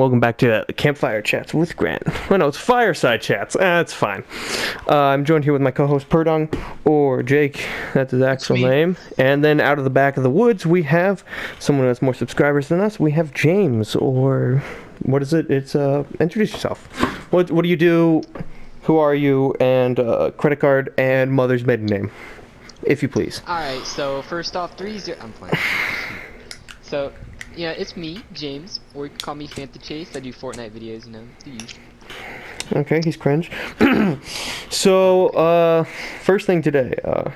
welcome back to Campfire Chats with Grant. Well, no, it's Fireside Chats. That's fine. I'm joined here with my co-host Perdung, or Jake, that's his actual name. And then out of the back of the woods, we have someone who has more subscribers than us. We have James, or what is it? It's, introduce yourself. What do you do? Who are you? And credit card and mother's maiden name, if you please. Alright, so first off, 3-0. I'm playing. So, yeah, it's me, James, or you can call me ft.Fantathase. I do Fortnite videos, you know, the usual. Okay, he's cringe. So, first thing today, how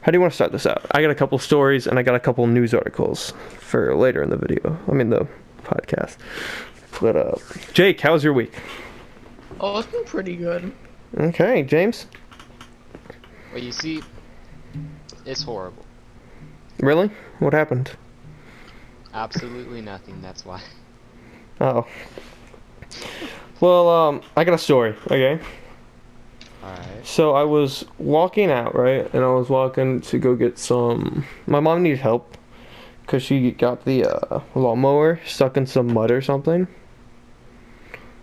do you want to start this out? I got a couple stories and I got a couple news articles for later in the video. I mean, the podcast. But, Jake, how's your week? Oh, it's been pretty good. Okay, James? Well, you see, it's horrible. Really? What happened? Absolutely nothing, that's why. Oh. Well, I got a story, okay? Alright. So I was walking out, right? And I was walking to go get some... My mom needed help because she got the lawnmower stuck in some mud or something.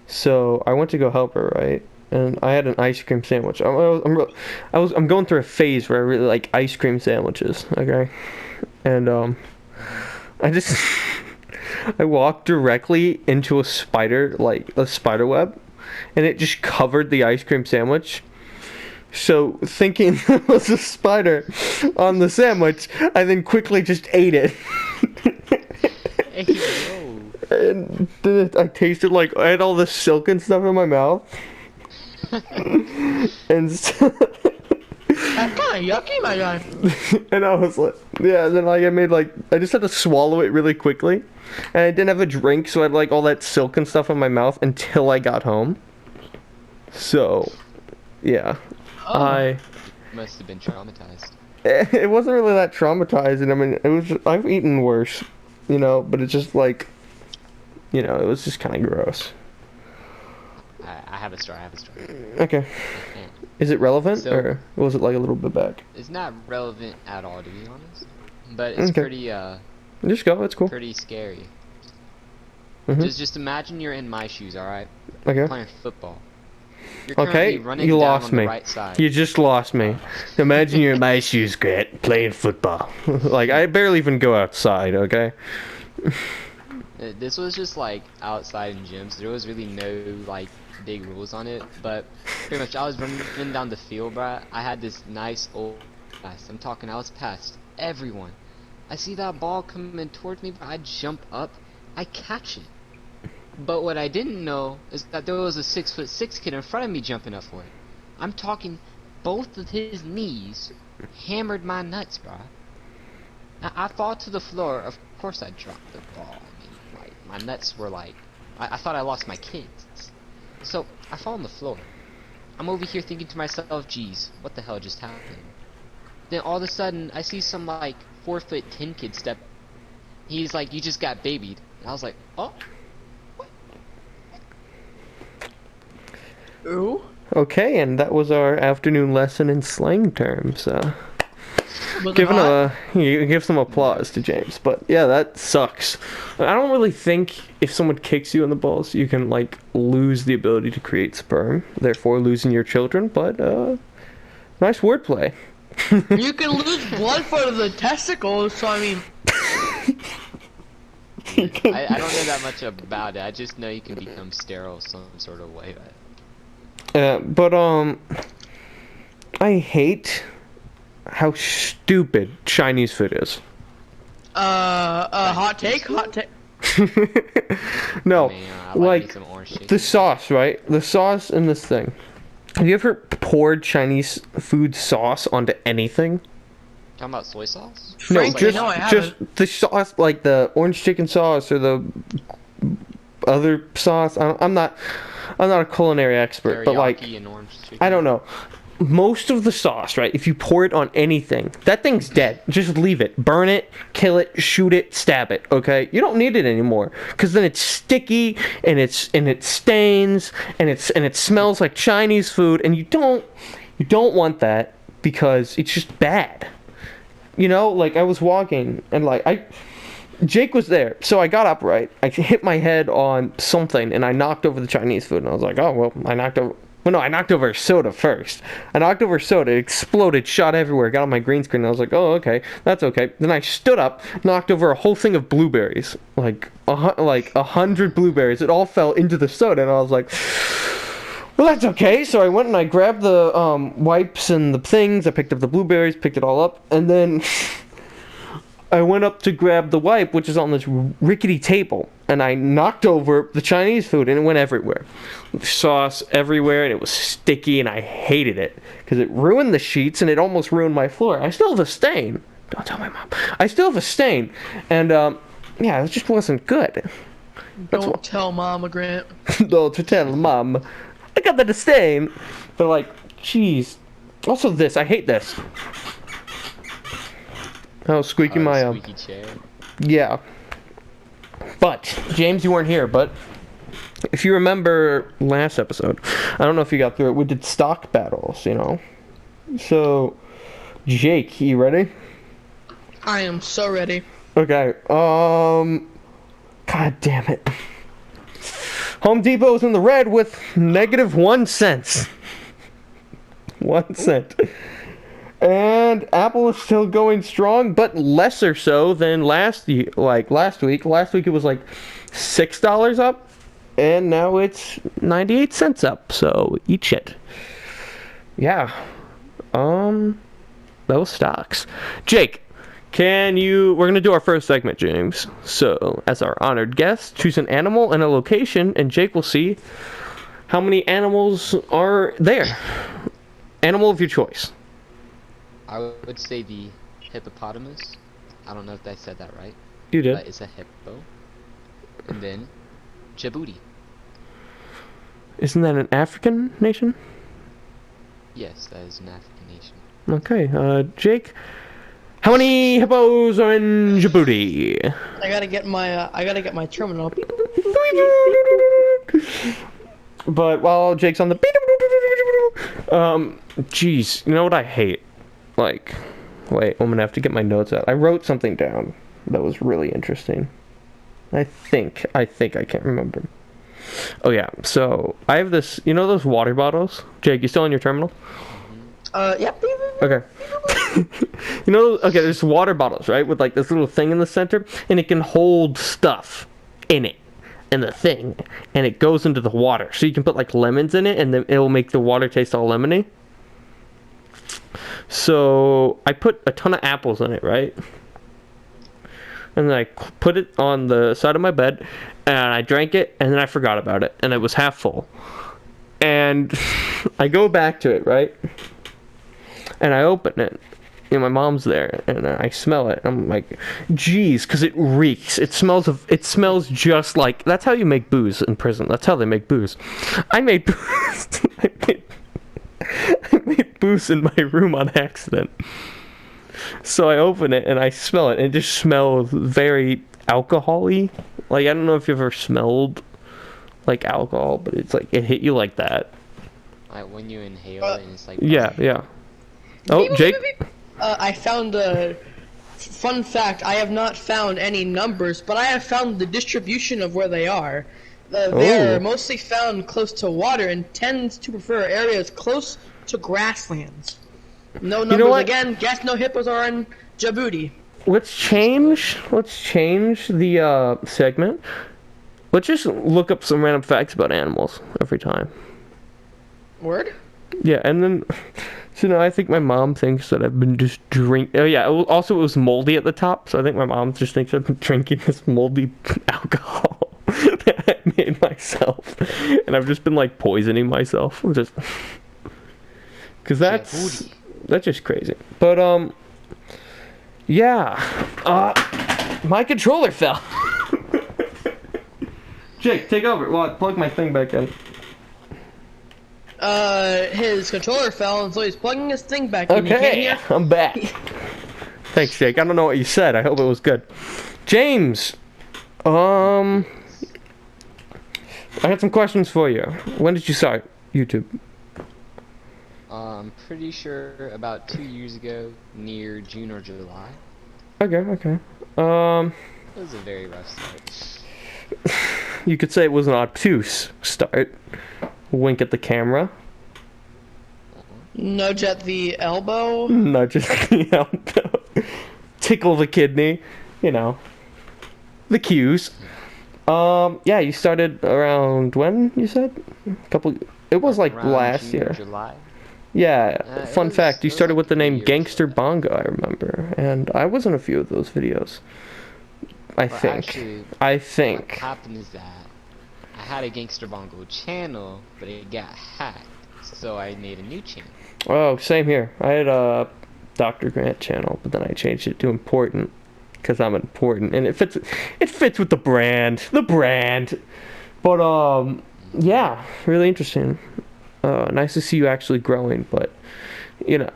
So I went to go help her, right? And I had an ice cream sandwich. I'm going through a phase where I really like ice cream sandwiches, okay? And I walked directly into a spider web, and it just covered the ice cream sandwich. So thinking there was a spider on the sandwich, I then quickly just ate it. Hey, yo. And then I tasted like I had all the silk and stuff in my mouth. And so That's kind of yucky, my guy. and I was like, yeah, and then like I just had to swallow it really quickly. And I didn't have a drink, so I had like all that silk and stuff in my mouth until I got home. So, yeah. Oh. I Must have been traumatized. It wasn't really that traumatizing. I mean, I've eaten worse, you know, but it's just like, you know, it was just kind of gross. I have a story. Okay. And Is it relevant, So- or was it like a little bit back? it's not relevant at all, to be honest. But it's Okay. Just go, it's cool. pretty scary. Mhm. Just imagine you're in my shoes, alright? Okay. Playing football. You're Okay, currently running you down lost on me. the right side. You just lost me. Imagine you're in my shoes, Grant, playing football. Like, I barely even go outside, okay? This was just like outside in gyms. There was really no like big rules on it, but pretty much I was running down the field, bruh. I had this nice old pass. I was past everyone. I see that ball coming towards me, but I jump up, I catch it. But what I didn't know is that there was a 6'6" kid in front of me jumping up for it. I'm talking, both of his knees hammered my nuts, bruh. I fall to the floor. Of course I dropped the ball. I mean, like, my nuts were like, I thought I lost my kids. So, I fall on the floor. I'm over here thinking to myself, geez, what the hell just happened? Then all of a sudden, I see some like 4'10" kid step. He's like, you just got babied. And I was like, oh? Ooh. Okay, and that was our afternoon lesson in slang terms. Was it hot? You give some applause to James, but yeah, that sucks. I don't really think if someone kicks you in the balls, you can like lose the ability to create sperm, therefore losing your children. But nice wordplay. You can lose blood for the testicles, so I mean... I don't know that much about it. I just know you can become sterile some sort of way. But I hate how stupid Chinese food is. Hot take? No, I mean, I like me like some orange chicken. the sauce, right? The sauce in this thing. Have you ever poured Chinese food sauce onto anything? Talking about soy sauce? Frankly, no, I just the sauce, like the orange chicken sauce or the other sauce. I'm not a culinary expert, but like, Teriyaki and orange chicken. I don't know. Most of the sauce, right? If you pour it on anything, that thing's dead. Just leave it. Burn it, kill it, shoot it, stab it, okay? You don't need it anymore, because then it's sticky and it stains and it smells like Chinese food, and you don't want that because it's just bad. You know, like I was walking and like Jake was there, so I got up, right? I hit my head on something, and I knocked over the Chinese food, and I was like, oh, well, I knocked over... Well, no, I knocked over a soda first. I knocked over soda, it exploded, shot everywhere, got on my green screen, and I was like, oh, okay, that's okay. Then I stood up, knocked over a whole thing of blueberries. Like 100 blueberries. It all fell into the soda, and I was like... Well, that's okay. So I went and I grabbed the wipes and the things. I picked up the blueberries, picked it all up, and then I went up to grab the wipe, which is on this rickety table, and I knocked over the Chinese food, and it went everywhere. Sauce everywhere, and it was sticky, and I hated it because it ruined the sheets, and it almost ruined my floor. I still have a stain. Don't tell my mom. I still have a stain, and yeah, it just wasn't good. Don't tell Mama, Grant. Don't tell mom. I got the stain. But like, jeez. Also this, I hate this. I was squeaking my squeaky chair. Yeah. But James, you weren't here, but if you remember last episode, I don't know if you got through it, we did stock battles, you know. So Jake, you ready? I am so ready. Okay. God damn it. Home Depot's in the red with -1 cent. 1 cent. And Apple is still going strong, but lesser so than last week. Last week it was like $6 up, and now it's 98 cents up. So eat shit. Yeah. Those stocks. Jake, we're going to do our first segment, James. So, as our honored guest, choose an animal and a location, and Jake will see how many animals are there. Animal of your choice. I would say the hippopotamus. I don't know if I said that right. You did. But it's a hippo. And then Djibouti. Isn't that an African nation? Yes, that is an African nation. Okay, Jake, how many hippos are in Djibouti? I gotta get my terminal. But while Jake's on the jeez, you know what I hate? Like, wait, I'm gonna have to get my notes out. I wrote something down that was really interesting. I think I can't remember. Oh yeah, so I have this, you know those water bottles? Jake, you still on your terminal? Yep. Okay. You know, okay, there's water bottles, right? With like this little thing in the center, and it can hold stuff in it. And the thing, and it goes into the water. So you can put like lemons in it, and then it'll make the water taste all lemony. So I put a ton of apples in it, right? And then I put it on the side of my bed, and I drank it, and then I forgot about it, and it was half full. And I go back to it, right? And I open it, and my mom's there, and I smell it. I'm like, geez, because it reeks. It smells just like, that's how you make booze in prison. That's how they make booze. I made booze. I made booze in my room on accident. So I open it, and I smell it, and it just smells very alcohol-y. Like, I don't know if you've ever smelled, like, alcohol, but it's like, it hit you like that. Like when you inhale it, and it's like... Yeah. Oh, Jake? I found a fun fact. I have not found any numbers, but I have found the distribution of where they are. They're mostly found close to water and tend to prefer areas close to grasslands. No numbers again. Guess no hippos are in Djibouti. Let's change the segment. Let's just look up some random facts about animals every time. Word? Yeah, and then... So now I think my mom thinks that I've been just drinking... Oh yeah, it was moldy at the top, so I think my mom just thinks I've been drinking this moldy alcohol that I made myself. And I've just been, like, poisoning myself. Because that's just crazy. But, yeah. My controller fell. Jake, take over. Well, I plugged my thing back in. His controller fell, and so he's plugging his thing back in. Okay, I'm back. Thanks, Jake. I don't know what you said. I hope it was good. James, I had some questions for you. When did you start YouTube? I'm pretty sure about 2 years ago, near June or July. Okay. It was a very rough start. You could say it was an obtuse start. Wink at the camera. Nudge at the elbow. Nudge at the elbow. Tickle the kidney. You know. The cues. Yeah, you started around when, you said? It was like Around last June or year. July. Yeah, fun fact, you it was started like with the 3 name years Gangster ago. Bongo, I remember. And I was in a few of those videos. I Well, think. actually, I What think. happened is that I had a Gangster Bongo channel, but it got hacked, so I made a new channel. Oh, same here. I had a Dr. Grant channel, but then I changed it to important. Because I'm important. And it fits with the brand. The brand. But, yeah, really interesting. Nice to see you actually growing, but, you know,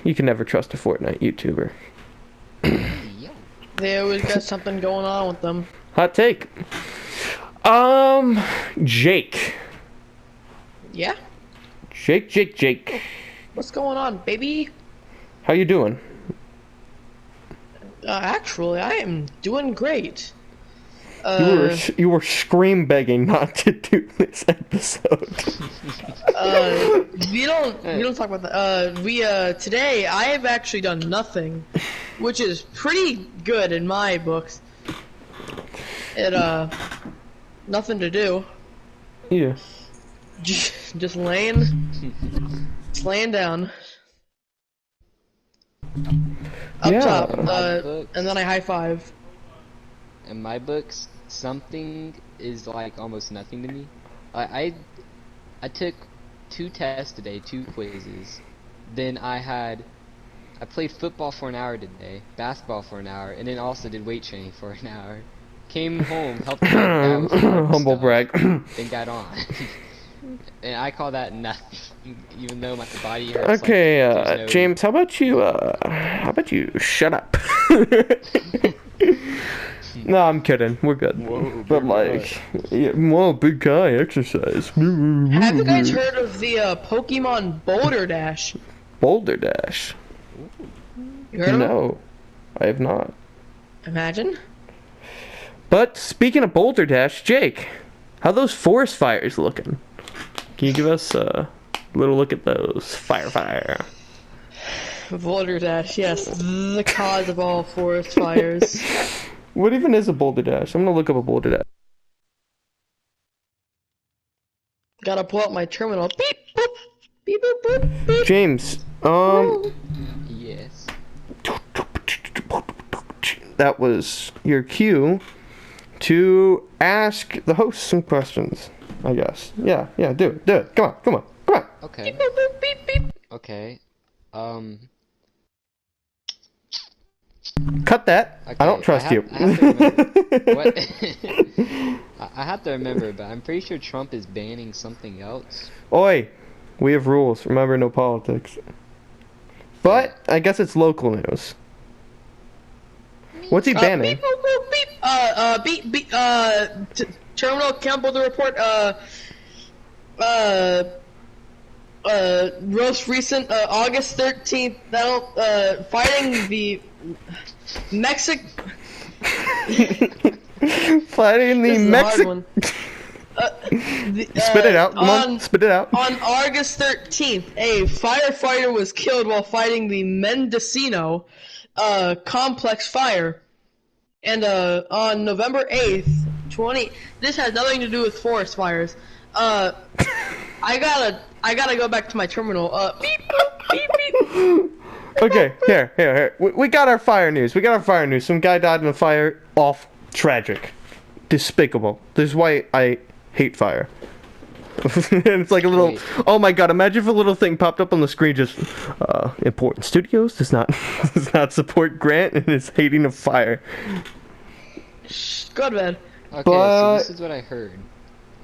you can never trust a Fortnite YouTuber. Yo. They always got something going on with them. Hot take. Jake. Yeah? Jake. What's going on, baby? How you doing? Actually, I am doing great. You were scream begging not to do this episode. We don't talk about that. Today I have actually done nothing, which is pretty good in my books. Nothing to do. Yeah. Just laying down. Up Yeah. top, In my books, and then I high five. in my books, something is like almost nothing to me. I took 2 tests today, 2 quizzes. Then I played football for an hour today, basketball for an hour, and then also did weight training for an hour. Came home, helped my dad with some Humble stuff, brag. then got on. And I call that nothing, even though my body hurts. Okay, like, there's no- James, how about you shut up? No, I'm kidding. We're good. Whoa, But big like, yeah, whoa, big guy exercise. Have you guys heard of the Pokemon Boulder Dash? Boulder Dash? You heard of it? No, I have not. Imagine. But speaking of Boulder Dash, Jake, how those forest fires looking? Can you give us a little look at those fire? Boulder Dash, yes, the cause of all forest fires. What even is a Boulder Dash? I'm gonna look up a Boulder Dash. Gotta pull out my terminal. Beep boop, beep boop boop beep. James, Yes. that was your cue to ask the host some questions, I guess. Yeah, do it. Come on. Okay. Beep boop boop beep beep. Okay. Cut that. Okay, I don't trust you. I have to remember. What? I have to remember, but I'm pretty sure Trump is banning something else. Oi, we have rules. Remember, no politics. But I guess it's local news. What's he banning? Beep boop boop beep. Beep. Terminal Campbell to report. Most recent August 13th. Fighting the Mexic. Fighting the This is a hard Mexican. one. Spit it out. Come on, spit it out. On August 13th, a firefighter was killed while fighting the Mendocino complex fire. And on November 8th, this has nothing to do with forest fires. I gotta go back to my terminal. Beep boop, beep beep. Okay, here. We got our fire news. Some guy died in a fire. Off. Tragic. Despicable. This is why I hate fire. And it's like a little. Wait. Oh my god! Imagine if a little thing popped up on the screen. Just important studios does not support Grant and his hating of fire. Go to bed. Okay, But- so this is what I heard.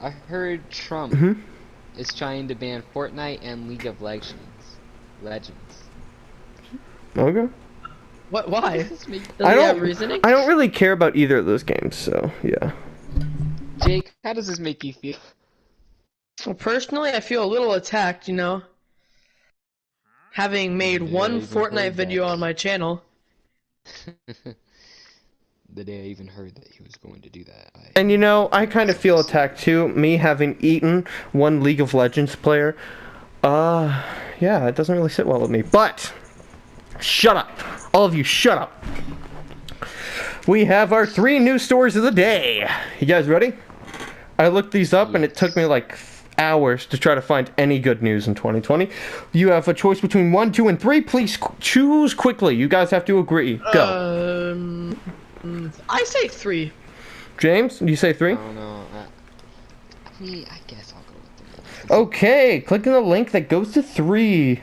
I heard Trump is trying to ban Fortnite and League of Legends. Okay. What? Why? Does this make- Does he have reasoning? I don't really care about either of those games. So yeah. Jake, how does this make you feel? Well, personally, I feel a little attacked. Having made one even Fortnite heard video that. on my channel. the day I even heard that he was going to do that. And you know, I kind of feel attacked too. Me having eaten one League of Legends player. Yeah, it doesn't really sit well with me. But, shut up. All of you, shut up. We have our 3 news stories of the day. You guys ready? I looked these up and it took me like hours to try to find any good news in 2020. You have a choice between 1, 2, and 3. Please choose quickly. You guys have to agree. Go. I say 3. James, you say 3? I don't know. I guess I'll go with 3. Okay, click on the link that goes to 3.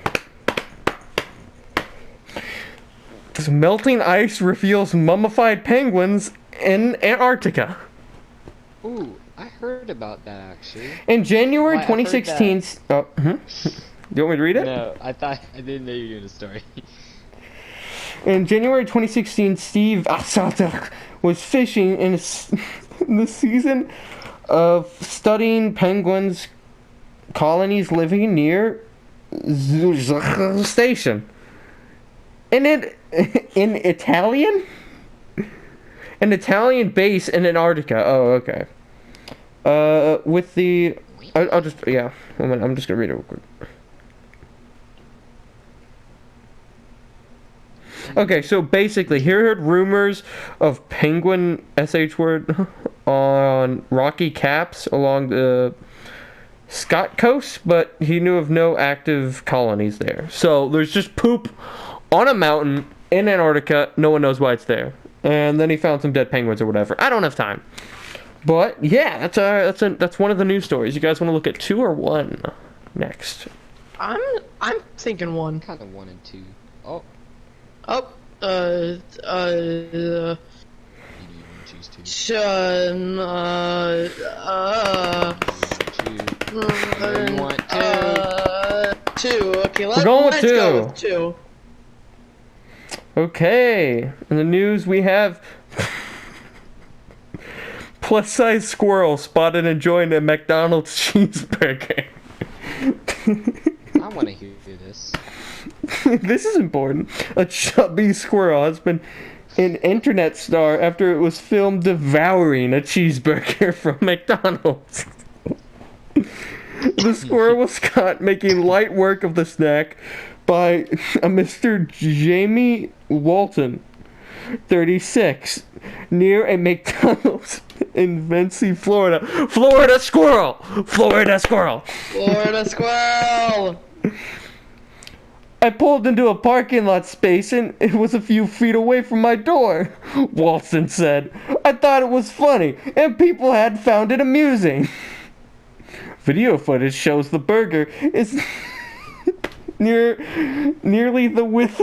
This melting ice reveals mummified penguins in Antarctica. Ooh, I heard about that actually. In January 2016... Oh, You want me to read it? No, I didn't know you were doing a story. In January 2016, Steve Asata was fishing in the season of studying penguins colonies living near Zurich Station. In Italian? An Italian base in Antarctica. Oh, okay. With the... I'll just... Yeah. I'm just gonna read it real quick. Okay, so basically, he heard rumors of penguin SH word on rocky caps along the Scott coast, but he knew of no active colonies there. So there's just poop on a mountain in Antarctica. No one knows why it's there. And then he found some dead penguins or whatever. I don't have time. But yeah, that's one of the news stories. You guys want to look at 2 or 1 next? I'm thinking 1. Kind of 1 and 2. Oh. Oh, You didn't choose 2. Two. You want 2. 2. Okay, let's going with go with 2. Okay, in the news we have plus-size squirrel spotted enjoying a McDonald's cheeseburger. I want to hear this. This is important. A chubby squirrel has been an internet star after it was filmed devouring a cheeseburger from McDonald's. The squirrel was caught making light work of the snack by a Mr. Jamie Walton, 36, near a McDonald's in Vincy, Florida. Florida squirrel! Florida squirrel! Florida squirrel! I pulled into a parking lot space and it was a few feet away from my door, Walton said. I thought it was funny and people had found it amusing. Video footage shows the burger is nearly the width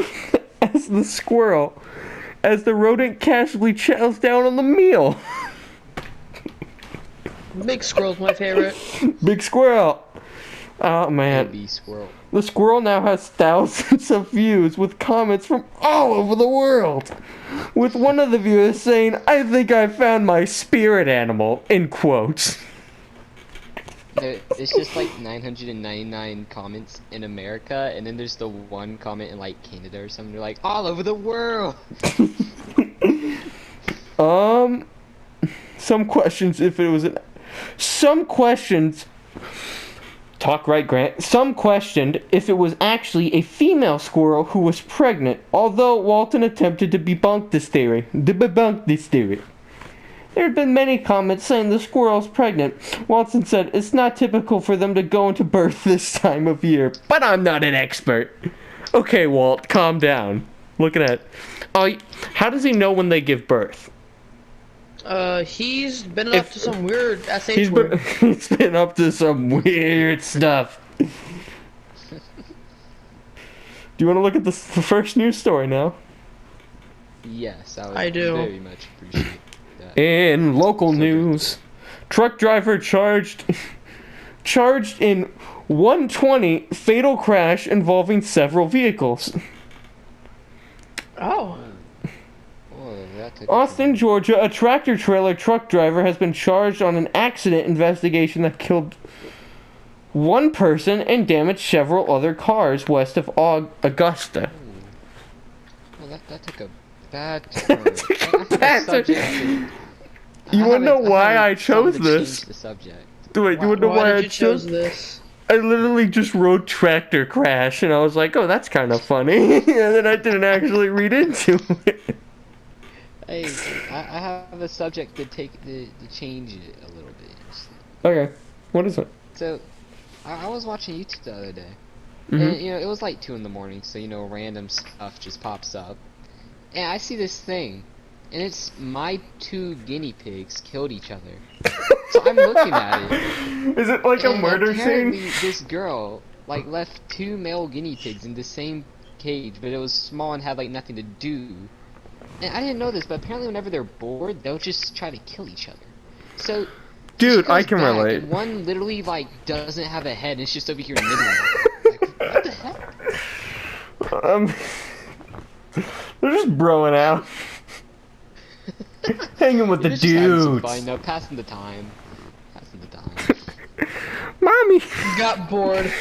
as the squirrel, as the rodent casually chows down on the meal. Big squirrel's my favorite. Big squirrel. Oh man. Baby squirrel. The squirrel now has thousands of views with comments from all over the world. With one of the viewers saying, "I think I found my spirit animal," in quotes. It's just like 999 comments in America, and then there's the one comment in like Canada or something. They're like, all over the world. Some questions if it was an... Some questions... Talk right, Grant. Some questioned if it was actually a female squirrel who was pregnant, although Walton attempted to debunk this theory. There have been many comments saying the squirrel's pregnant. Walton said it's not typical for them to go into birth this time of year, but I'm not an expert. Okay, Walt, calm down. Looking at... Oh, how does he know when they give birth? He's been up to some weird SH word. He's been up to some weird stuff. Do you want to look at the first news story now? Yes, I do. Very much appreciate that. In local news, truck driver charged in 120 fatal crash involving several vehicles. Oh. Austin, Georgia, a tractor-trailer truck driver has been charged on an accident investigation that killed one person and damaged several other cars west of Augusta. Well, that took a bad term. Bad term. You wanna know why I chose this? Change the subject. Wait, you wanna know why I chose this? I literally just wrote tractor crash, and I was like, oh, that's kind of funny. And then I didn't actually read into it. Hey, I have a subject to change it a little bit. Okay, what is it? So, I was watching YouTube the other day, Mm-hmm. and it was like 2 in the morning, so random stuff just pops up, and I see this thing, and it's my 2 guinea pigs killed each other. So I'm looking at it. Is it like a murder apparently scene? This girl left 2 male guinea pigs in the same cage, but it was small and had nothing to do. And I didn't know this, but apparently whenever they're bored, they'll just try to kill each other. So, dude, I can relate. And one literally doesn't have a head, and it's just over here nibbling. What the heck? They're just broing out. Hanging with the They're just having some dudes. fun, passing the time. Mommy. Got bored.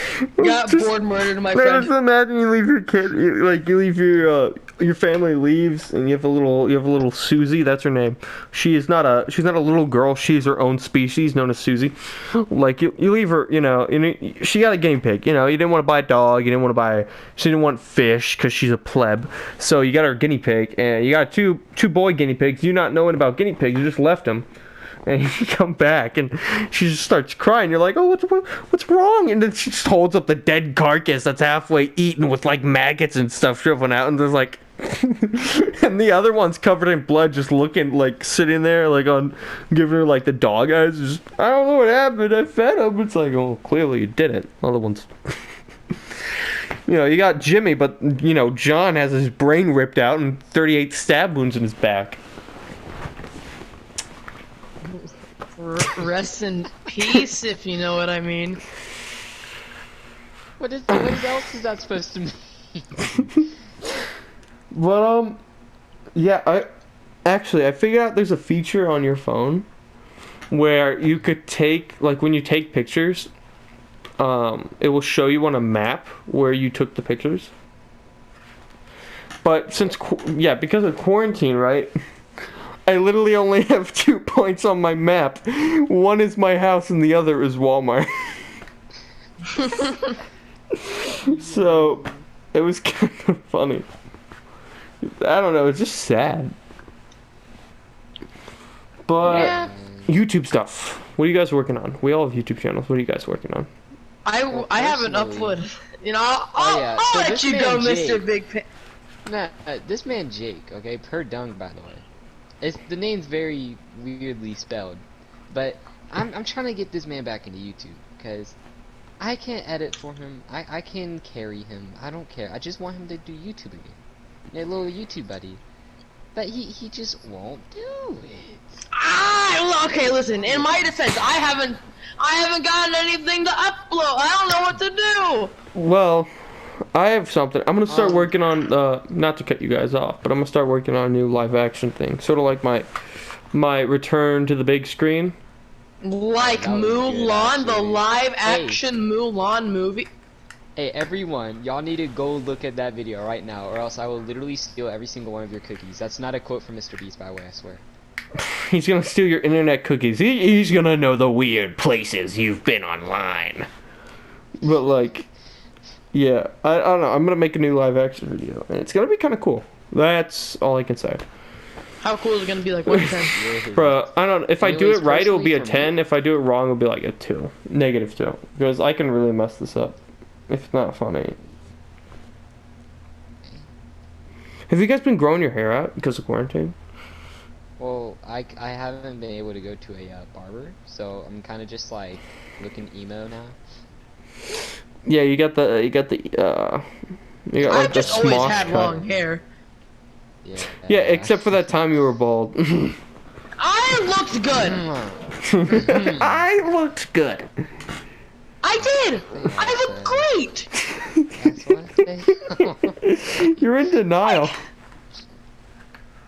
Got bored, murdered my friend. Just imagine you leave your kid, you leave your family leaves, and you have a little Susie. That's her name. She's not a little girl. She's her own species, known as Susie. You leave her, and she got a guinea pig. You didn't want to buy a dog. You didn't want to buy. She didn't want fish because she's a pleb. So you got her guinea pig, and you got two boy guinea pigs. You not knowing about guinea pigs, you just left them. And you come back, and she just starts crying. You're like, oh, what's wrong? And then she just holds up the dead carcass that's halfway eaten with maggots and stuff shriveling out. And there's and the other one's covered in blood, just looking sitting there, giving her the dog eyes. Just, I don't know what happened. I fed him. It's oh, clearly you didn't. Other ones. You got Jimmy, but John has his brain ripped out and 38 stab wounds in his back. Rest in peace, if you know what I mean. What else is that supposed to mean? But yeah, I figured out there's a feature on your phone where you could take when you take pictures, it will show you on a map where you took the pictures. But because of quarantine, right? I literally only have 2 points on my map. One is my house and the other is Walmart. So, it was kind of funny. I don't know, it's just sad. But, Yeah. YouTube stuff. What are you guys working on? We all have YouTube channels. What are you guys working on? I haven't uploaded. I'll So let this you man, go, Jake, Mr. Big Pan. Nah, this man Jake, okay, Perdung, by the way. The name's very weirdly spelled, but I'm trying to get this man back into YouTube, because I can't edit for him, I can carry him, I don't care, I just want him to do YouTube again, a little YouTube buddy, but he just won't do it. Okay, listen, in my defense, I haven't gotten anything to upload, I don't know what to do! Well, I have something. I'm gonna start working on not to cut you guys off, but I'm gonna start working on a new live action thing. Sort of like my return to the big screen. Like That was good, Mulan, the actually. live action Mulan movie. Hey everyone, y'all need to go look at that video right now, or else I will literally steal every single one of your cookies. That's not a quote from Mr. Beast, by the way, I swear. He's gonna steal your internet cookies. He's gonna know the weird places you've been online. But yeah, I don't know. I'm gonna make a new live action video, and it's gonna be kind of cool. That's all I can say. How cool is it gonna be? Like 1 to 10? Bro, I don't know. If I do Anyways, it right, it will be a personally for 10. me- If I do it wrong, it'll be like a 2. -2. Because I can really mess this up. If it's not funny. Have you guys been growing your hair out because of quarantine? Well, I haven't been able to go to a barber, so I'm kind of just looking emo now. Yeah, you got the I've the just always smosh had cut. long hair. Yeah, except for that time you were bald. I looked good. I looked good. I did. I looked great. That's what I say. You're in denial.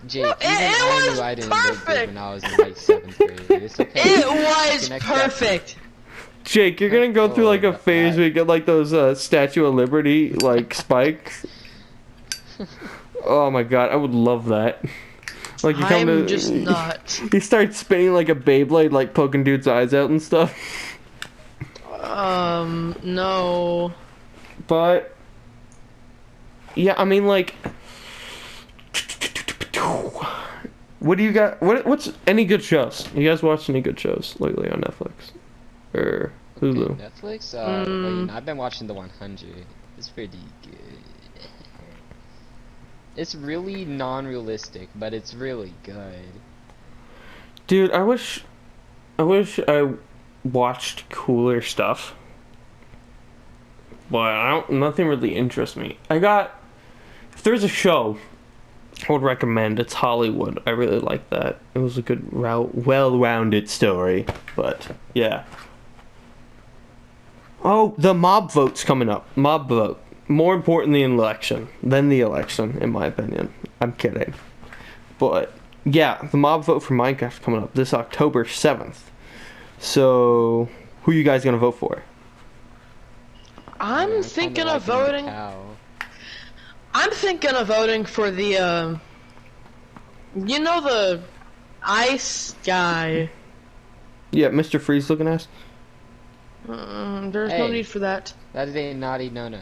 Jake, No, even I was knew I didn't look good perfect. when I was in 7th grade. It's okay. It was Can accept it. perfect. Jake, you're gonna go through a Oh, phase where you get those Statue of Liberty spikes. Oh my god, I would love that. Like you come I'm to, just not. He starts spinning like a Beyblade, like poking dudes' eyes out and stuff. No. But yeah, I mean, like, what do you got? What's any good shows? You guys watched any good shows lately on Netflix or Hulu? Netflix? Well, you know, I've been watching The 100. It's pretty good. It's really non-realistic, but it's really good. Dude, I wish I watched cooler stuff. But nothing really interests me. If there's a show I would recommend, it's Hollywood. I really like that. It was a good, well-rounded story. But, yeah. Oh, the mob vote's coming up. Mob vote. More important than the election, in my opinion. I'm kidding. But, yeah, the mob vote for Minecraft coming up this October 7th. So, who you guys gonna vote for? I'm thinking of voting. I'm thinking of voting for the, you know, the ice guy. Yeah, Mr. Freeze looking ass. There's no need for that. That is a naughty no-no.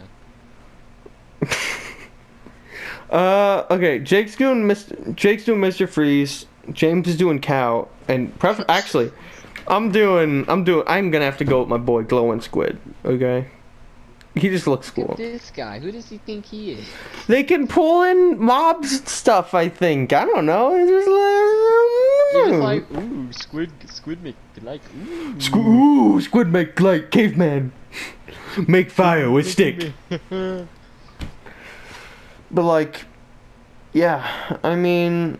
Okay, Jake's doing Mr. Freeze, James is doing Cow, and actually, I'm gonna have to go with my boy Glowing Squid, okay? He just looks cool. This guy, who does he think he is? They can pull in mobs stuff, I think. I don't know. It's You're just like, ooh, squid make like, ooh. Squid make like caveman. Make fire with stick. But like, yeah, I mean,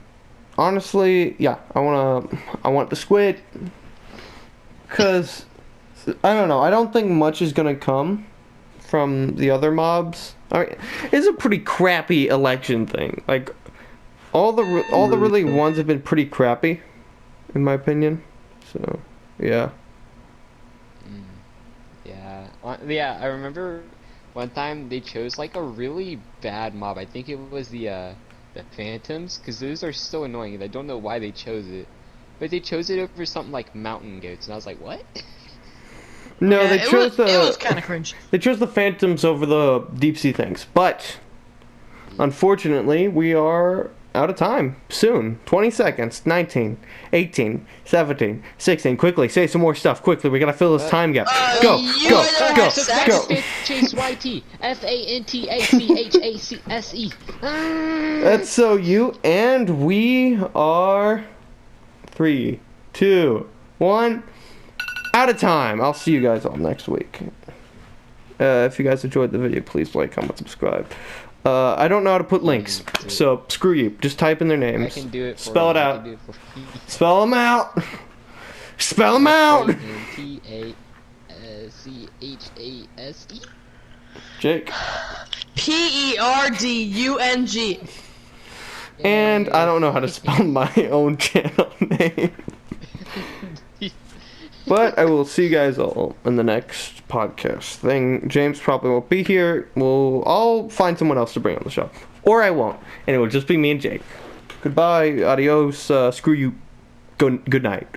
honestly, yeah, I want the squid, cause I don't know. I don't think much is gonna come from the other mobs. I mean, it's a pretty crappy election thing. Like, all the really ones have been pretty crappy, in my opinion. So, yeah. Yeah, I remember one time they chose like a really bad mob. I think it was the Phantoms, because those are so annoying and I don't know why they chose it. But they chose it over something like mountain goats, and I was like, what? No, Yeah, they chose it was kind of cringe. They chose the Phantoms over the deep sea things, but unfortunately, we are out of time soon. 20 seconds. 19, 18, 17, 16. Quickly, say some more stuff. Quickly, we gotta fill this time gap. Go. Chase YT FANTACHACSE. That's so you, and we are 3, 2, 1. Out of time. I'll see you guys all next week. If you guys enjoyed the video, please like, comment, subscribe. I don't know how to put links, so screw you. Just type in their names. I can do it for Spell it you. out. Spell them out. Spell them out. FANTACHASE. Jake. PERDUNG. And I don't know how to spell my own channel name. But I will see you guys all in the next podcast thing. James probably won't be here. I'll find someone else to bring on the show. Or I won't. And it will just be me and Jake. Goodbye. Adios. Screw you. Good night.